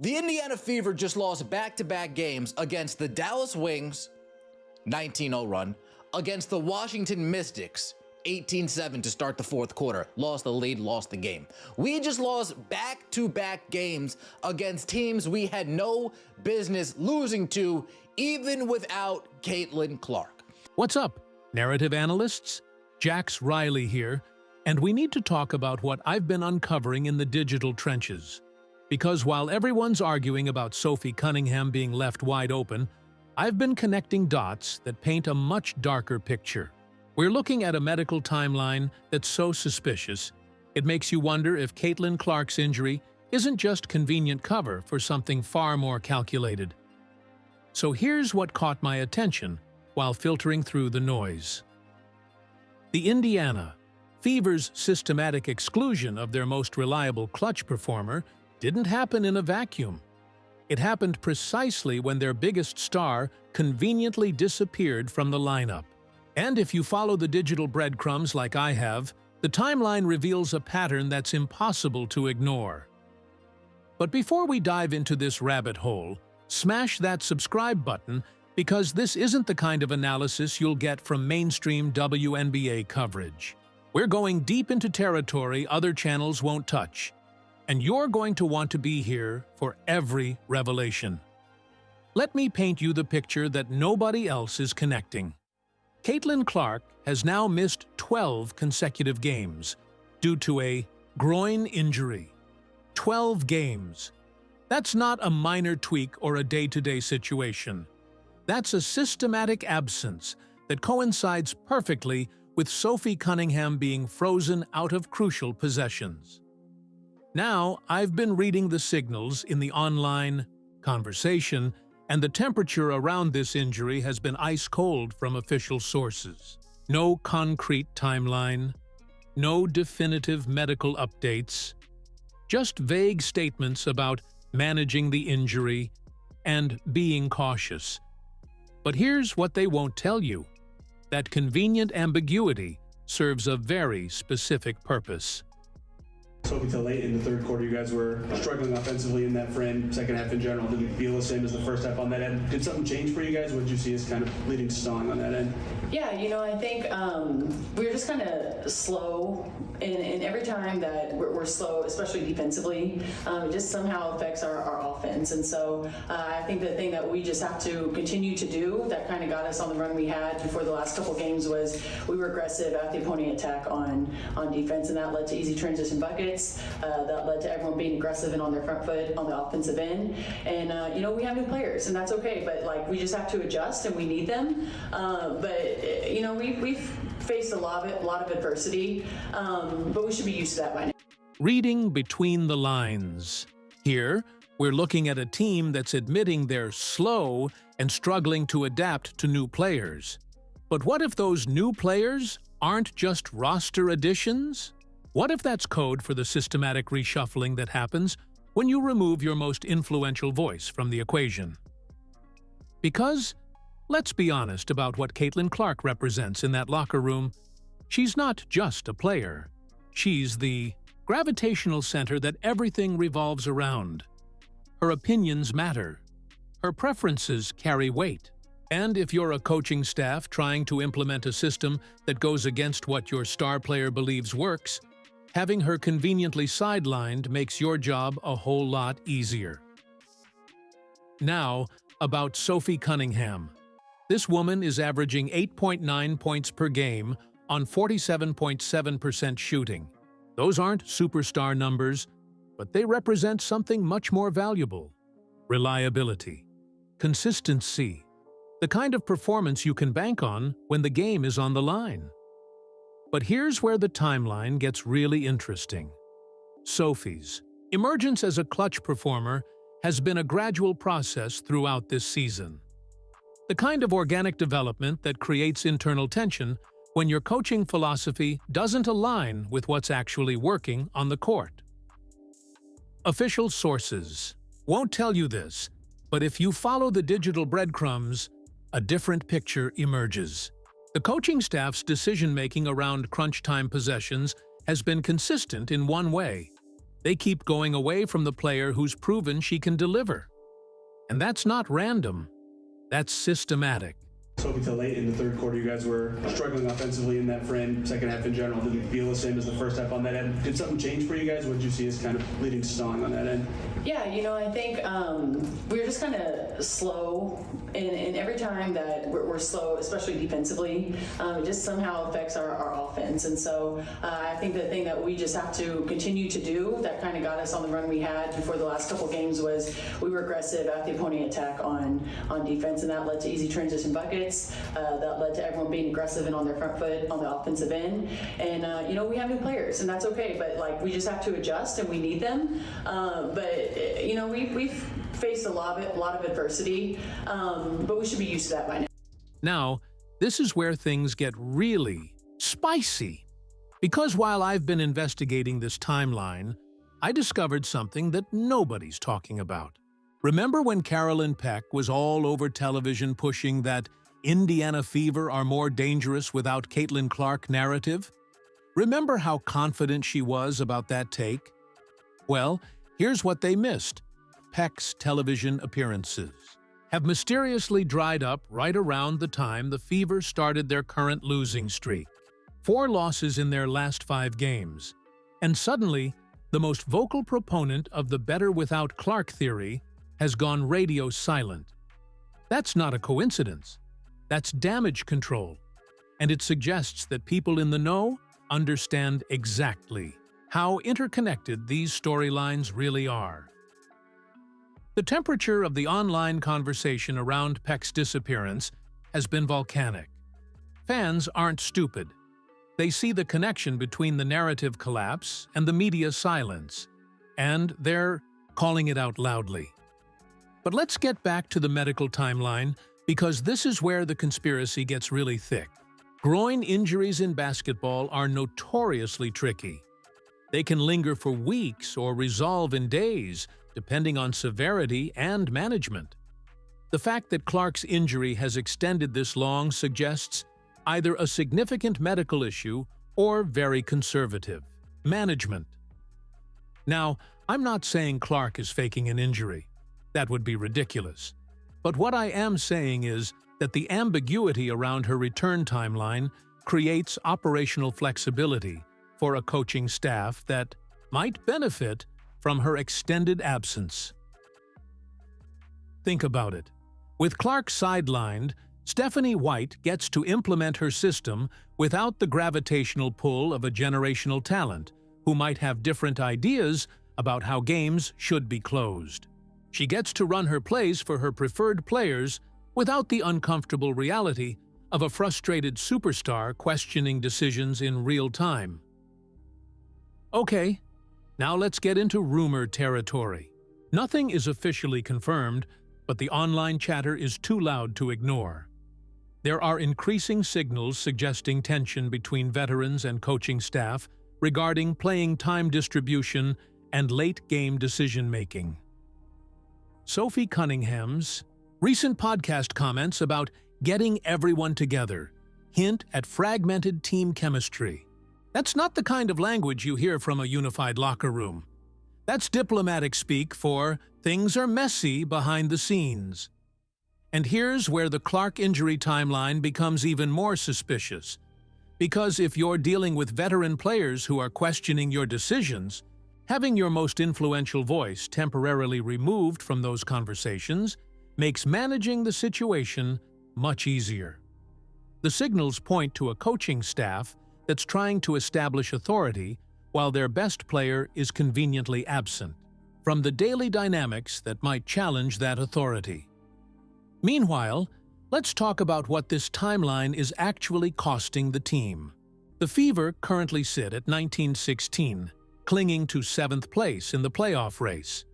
The Indiana Fever just lost back-to-back games against the Dallas Wings, 19-0 run, against the Washington Mystics, 18-7 to start the fourth quarter. Lost the lead, lost the game. We just lost back-to-back games against teams we had no business losing to, even without Caitlin Clark. What's up, narrative analysts? Jax Riley here, and we need to talk about what I've been uncovering in the digital trenches. Because while everyone's arguing about Sophie Cunningham being left wide open, I've been connecting dots that paint a much darker picture. We're looking at a medical timeline that's so suspicious, it makes you wonder if Caitlin Clark's injury isn't just convenient cover for something far more calculated. So here's what caught my attention while filtering through the noise. The Indiana Fever's systematic exclusion of their most reliable clutch performer didn't happen in a vacuum. It happened precisely when their biggest star conveniently disappeared from the lineup. And if you follow the digital breadcrumbs like I have, the timeline reveals a pattern that's impossible to ignore. But before we dive into this rabbit hole, smash that subscribe button, because this isn't the kind of analysis you'll get from mainstream WNBA coverage. We're going deep into territory other channels won't touch, and you're going to want to be here for every revelation. Let me paint you the picture that nobody else is connecting. Caitlin Clark has now missed 12 consecutive games due to a groin injury. 12 games. That's not a minor tweak or a day-to-day situation. That's a systematic absence that coincides perfectly with Sophie Cunningham being frozen out of crucial possessions. Now, I've been reading the signals in the online conversation, and the temperature around this injury has been ice-cold from official sources. No concrete timeline, no definitive medical updates, just vague statements about managing the injury and being cautious. But here's what they won't tell you. That convenient ambiguity serves a very specific purpose. Sophie, till late in the third quarter, you guys were struggling offensively in that frame. Second half in general didn't feel the same as the first half on that end. Did something change for you guys? What did you see as kind of leading to stalling on that end? Yeah, I think we were just kind of slow, and every time that we're slow, especially defensively, it just somehow affects our offense. And so I think the thing that we just have to continue to do that kind of got us on the run we had before the last couple games was we were aggressive at the opponent attack on defense, and that led to easy transition buckets. That led to everyone being aggressive and on their front foot on the offensive end. And we have new players, and that's okay. But we just have to adjust, and we need them. We've faced a lot of adversity, but we should be used to that by now. Reading between the lines. Here, we're looking at a team that's admitting they're slow and struggling to adapt to new players. But what if those new players aren't just roster additions? What if that's code for the systematic reshuffling that happens when you remove your most influential voice from the equation? Because, let's be honest about what Caitlin Clark represents in that locker room. She's not just a player. She's the gravitational center that everything revolves around. Her opinions matter. Her preferences carry weight. And if you're a coaching staff trying to implement a system that goes against what your star player believes works, having her conveniently sidelined makes your job a whole lot easier. Now, about Sophie Cunningham. This woman is averaging 8.9 points per game on 47.7% shooting. Those aren't superstar numbers, but they represent something much more valuable. Reliability. Consistency. The kind of performance you can bank on when the game is on the line. But here's where the timeline gets really interesting. Sophie's emergence as a clutch performer has been a gradual process throughout this season. The kind of organic development that creates internal tension when your coaching philosophy doesn't align with what's actually working on the court. Official sources won't tell you this, but if you follow the digital breadcrumbs, a different picture emerges. The coaching staff's decision-making around crunch time possessions has been consistent in one way. They keep going away from the player who's proven she can deliver. And that's not random. That's systematic. Sophie, till late in the third quarter, you guys were struggling offensively in that frame. Second half in general didn't feel the same as the first half on that end. Did something change for you guys? What did you see as kind of leading to stalling on that end? Yeah, I think we were just kind of slow, and every time that we're slow, especially defensively, it just somehow affects our offense. And so I think the thing that we just have to continue to do that kind of got us on the run we had before the last couple games was we were aggressive at the opponent attack on defense, and that led to easy transition buckets. That led to everyone being aggressive and on their front foot on the offensive end. And we have new players, and that's okay. But we just have to adjust, and we need them. We've faced a lot of adversity, but we should be used to that by now. Now, this is where things get really spicy. Because while I've been investigating this timeline, I discovered something that nobody's talking about. Remember when Carolyn Peck was all over television pushing that Indiana Fever are more dangerous without Caitlin Clark narrative? Remember how confident she was about that take? Well, here's what they missed. Peck's television appearances have mysteriously dried up right around the time the Fever started their current losing streak. 4 losses in their last 5 games. And suddenly, the most vocal proponent of the better without Clark theory has gone radio silent. That's not a coincidence. That's damage control. And it suggests that people in the know understand exactly how interconnected these storylines really are. The temperature of the online conversation around Peck's disappearance has been volcanic. Fans aren't stupid. They see the connection between the narrative collapse and the media silence, and they're calling it out loudly. But let's get back to the medical timeline, because this is where the conspiracy gets really thick. Groin injuries in basketball are notoriously tricky. They can linger for weeks or resolve in days, depending on severity and management. The fact that Clark's injury has extended this long suggests either a significant medical issue or very conservative management. Now, I'm not saying Clark is faking an injury. That would be ridiculous. But what I am saying is that the ambiguity around her return timeline creates operational flexibility for a coaching staff that might benefit from her extended absence. Think about it. With Clark sidelined, Stephanie White gets to implement her system without the gravitational pull of a generational talent who might have different ideas about how games should be closed. She gets to run her plays for her preferred players without the uncomfortable reality of a frustrated superstar questioning decisions in real time. Okay, now let's get into rumor territory. Nothing is officially confirmed, but the online chatter is too loud to ignore. There are increasing signals suggesting tension between veterans and coaching staff regarding playing time distribution and late-game decision-making. Sophie Cunningham's recent podcast comments about getting everyone together hint at fragmented team chemistry. That's not the kind of language you hear from a unified locker room. That's diplomatic speak for things are messy behind the scenes. And here's where the Clark injury timeline becomes even more suspicious. Because if you're dealing with veteran players who are questioning your decisions, having your most influential voice temporarily removed from those conversations makes managing the situation much easier. The signals point to a coaching staff that's trying to establish authority while their best player is conveniently absent from the daily dynamics that might challenge that authority. Meanwhile, let's talk about what this timeline is actually costing the team. The Fever currently sit at 19-16, clinging to 7th place in the playoff race.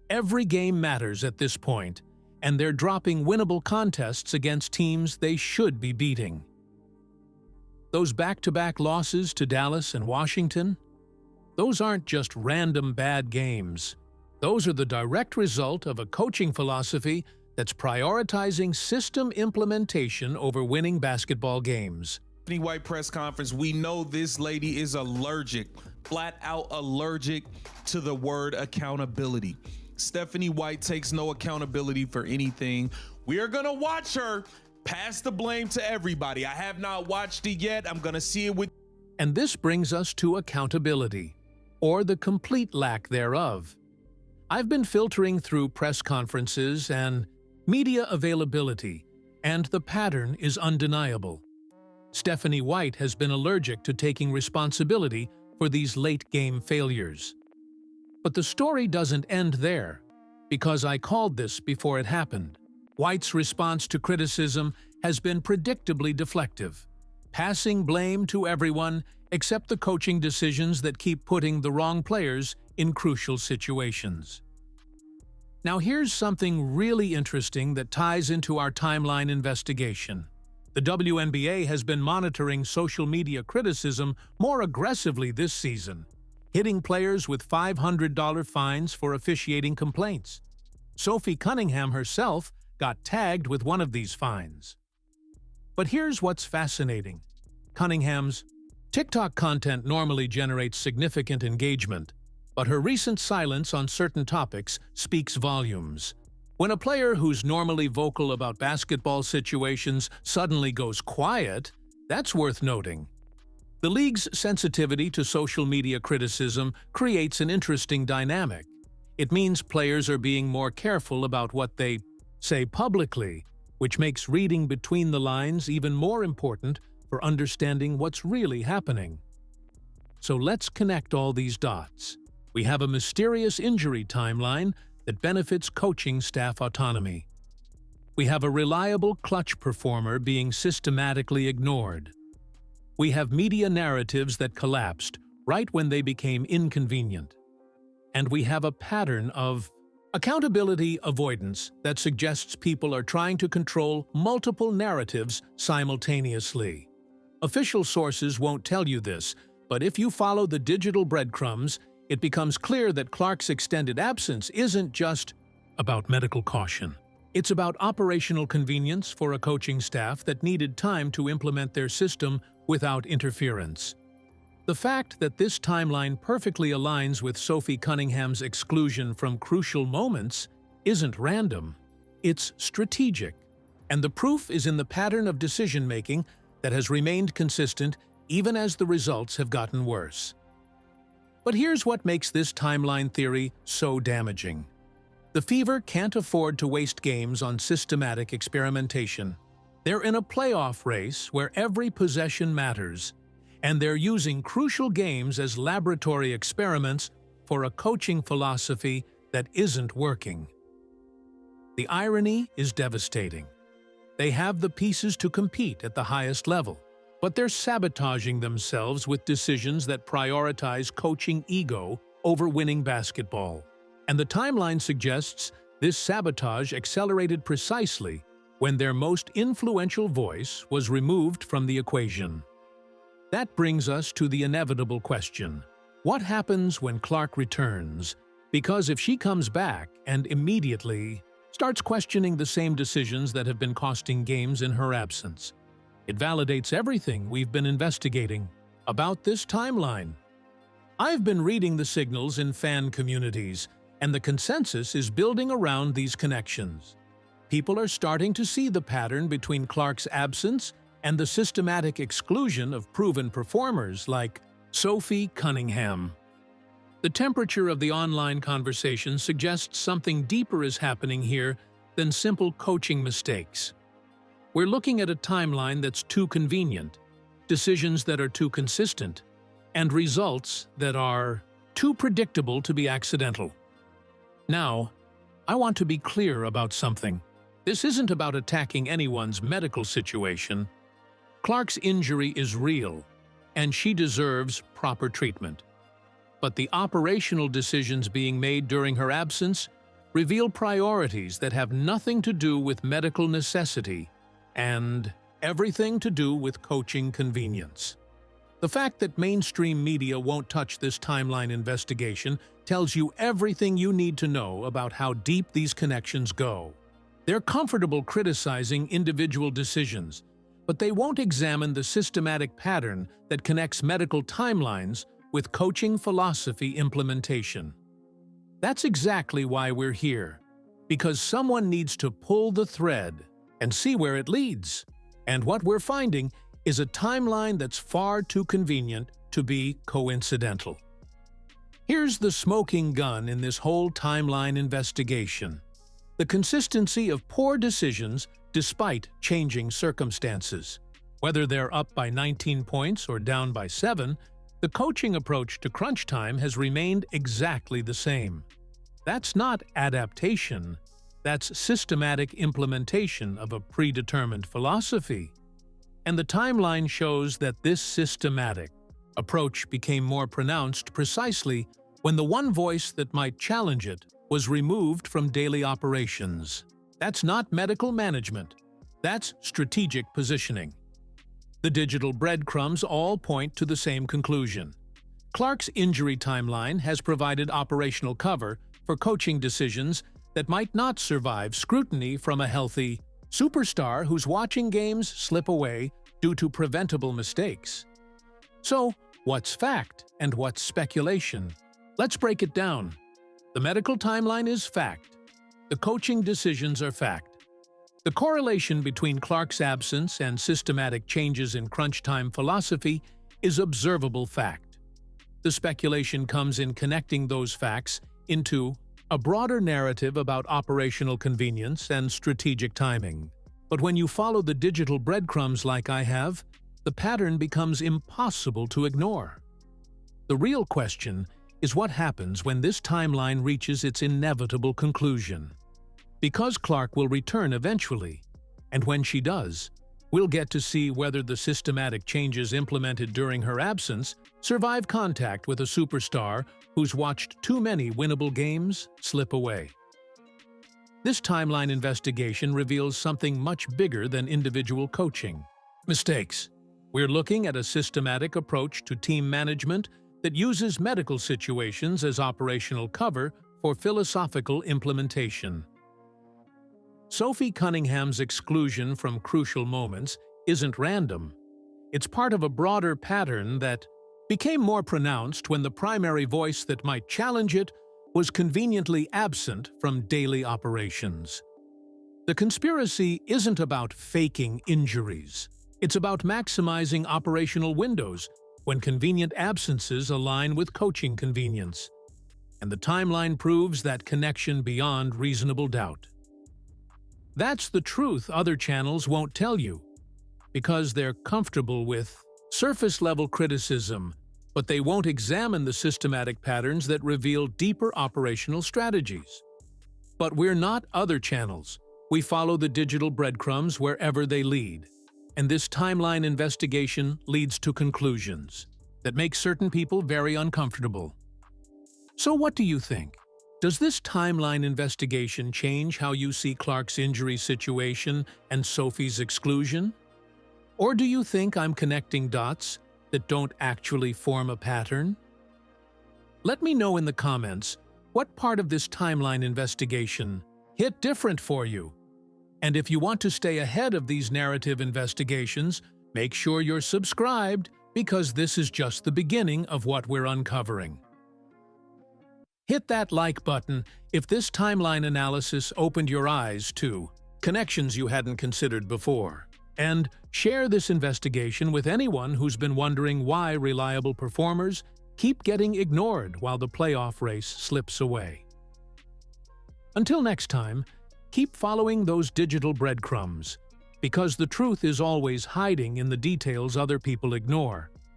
Every game matters at this point, and they're dropping winnable contests against teams they should be beating. Those back-to-back losses to Dallas and Washington, those aren't just random bad games. Those are the direct result of a coaching philosophy that's prioritizing system implementation over winning basketball games. White press conference, we know this lady is allergic flat out allergic to the word accountability. Stephanie White takes no accountability for anything. We are going to watch her pass the blame to everybody. I have not watched it yet. I'm going to see it with. And this brings us to accountability, or the complete lack thereof. I've been filtering through press conferences and media availability, and the pattern is undeniable. Stephanie White has been allergic to taking responsibility for these late-game failures. But the story doesn't end there, because I called this before it happened. White's response to criticism has been predictably deflective, passing blame to everyone except the coaching decisions that keep putting the wrong players in crucial situations. Now here's something really interesting that ties into our timeline investigation. The WNBA has been monitoring social media criticism more aggressively this season, hitting players with $500 fines for officiating complaints. Sophie Cunningham herself got tagged with one of these fines. But here's what's fascinating. Cunningham's TikTok content normally generates significant engagement, but her recent silence on certain topics speaks volumes. When a player who's normally vocal about basketball situations suddenly goes quiet, that's worth noting. The league's sensitivity to social media criticism creates an interesting dynamic. It means players are being more careful about what they say publicly, which makes reading between the lines even more important for understanding what's really happening. So let's connect all these dots. We have a mysterious injury timeline that benefits coaching staff autonomy. We have a reliable clutch performer being systematically ignored. We have media narratives that collapsed right when they became inconvenient. And we have a pattern of accountability avoidance that suggests people are trying to control multiple narratives simultaneously. Official sources won't tell you this, but if you follow the digital breadcrumbs, it becomes clear that Clark's extended absence isn't just about medical caution. It's about operational convenience for a coaching staff that needed time to implement their system without interference. The fact that this timeline perfectly aligns with Sophie Cunningham's exclusion from crucial moments isn't random. It's strategic. And the proof is in the pattern of decision-making that has remained consistent even as the results have gotten worse. But here's what makes this timeline theory so damaging. The Fever can't afford to waste games on systematic experimentation. They're in a playoff race where every possession matters, and they're using crucial games as laboratory experiments for a coaching philosophy that isn't working. The irony is devastating. They have the pieces to compete at the highest level, but they're sabotaging themselves with decisions that prioritize coaching ego over winning basketball. And the timeline suggests this sabotage accelerated precisely when their most influential voice was removed from the equation. That brings us to the inevitable question. What happens when Clark returns? Because if she comes back and immediately starts questioning the same decisions that have been costing games in her absence, it validates everything we've been investigating about this timeline. I've been reading the signals in fan communities, and the consensus is building around these connections. People are starting to see the pattern between Clark's absence and the systematic exclusion of proven performers like Sophie Cunningham. The temperature of the online conversation suggests something deeper is happening here than simple coaching mistakes. We're looking at a timeline that's too convenient, decisions that are too consistent, and results that are too predictable to be accidental. Now, I want to be clear about something. This isn't about attacking anyone's medical situation. Clark's injury is real, and she deserves proper treatment. But the operational decisions being made during her absence reveal priorities that have nothing to do with medical necessity and everything to do with coaching convenience. The fact that mainstream media won't touch this timeline investigation tells you everything you need to know about how deep these connections go. They're comfortable criticizing individual decisions, but they won't examine the systematic pattern that connects medical timelines with coaching philosophy implementation. That's exactly why we're here, because someone needs to pull the thread and see where it leads. And what we're finding is a timeline that's far too convenient to be coincidental. Here's the smoking gun in this whole timeline investigation: the consistency of poor decisions despite changing circumstances. Whether they're up by 19 points or down by 7, the coaching approach to crunch time has remained exactly the same. That's not adaptation, that's systematic implementation of a predetermined philosophy. And the timeline shows that this systematic approach became more pronounced precisely when the one voice that might challenge it was removed from daily operations. That's not medical management, that's strategic positioning. The digital breadcrumbs all point to the same conclusion. Clark's injury timeline has provided operational cover for coaching decisions that might not survive scrutiny from a healthy superstar who's watching games slip away due to preventable mistakes. So, what's fact and what's speculation? Let's break it down. The medical timeline is fact. The coaching decisions are fact. The correlation between Clark's absence and systematic changes in crunch time philosophy is observable fact. The speculation comes in connecting those facts into a broader narrative about operational convenience and strategic timing. But when you follow the digital breadcrumbs like I have, the pattern becomes impossible to ignore. The real question is what happens when this timeline reaches its inevitable conclusion. Because Clark will return eventually, and when she does, we'll get to see whether the systematic changes implemented during her absence survive contact with a superstar who's watched too many winnable games slip away. This timeline investigation reveals something much bigger than individual coaching. Mistakes. We're looking at a systematic approach to team management that uses medical situations as operational cover for philosophical implementation. Sophie Cunningham's exclusion from crucial moments isn't random. It's part of a broader pattern that became more pronounced when the primary voice that might challenge it was conveniently absent from daily operations. The conspiracy isn't about faking injuries. It's about maximizing operational windows when convenient absences align with coaching convenience. And the timeline proves that connection beyond reasonable doubt. That's the truth other channels won't tell you, because they're comfortable with surface-level criticism, but they won't examine the systematic patterns that reveal deeper operational strategies. But we're not other channels. We follow the digital breadcrumbs wherever they lead. And this timeline investigation leads to conclusions that make certain people very uncomfortable. So what do you think? Does this timeline investigation change how you see Clark's injury situation and Sophie's exclusion? Or do you think I'm connecting dots that don't actually form a pattern? Let me know in the comments what part of this timeline investigation hit different for you. And if you want to stay ahead of these narrative investigations, make sure you're subscribed, because this is just the beginning of what we're uncovering. Hit that like button if this timeline analysis opened your eyes to connections you hadn't considered before. And share this investigation with anyone who's been wondering why reliable performers keep getting ignored while the playoff race slips away. Until next time, keep following those digital breadcrumbs, because the truth is always hiding in the details other people ignore.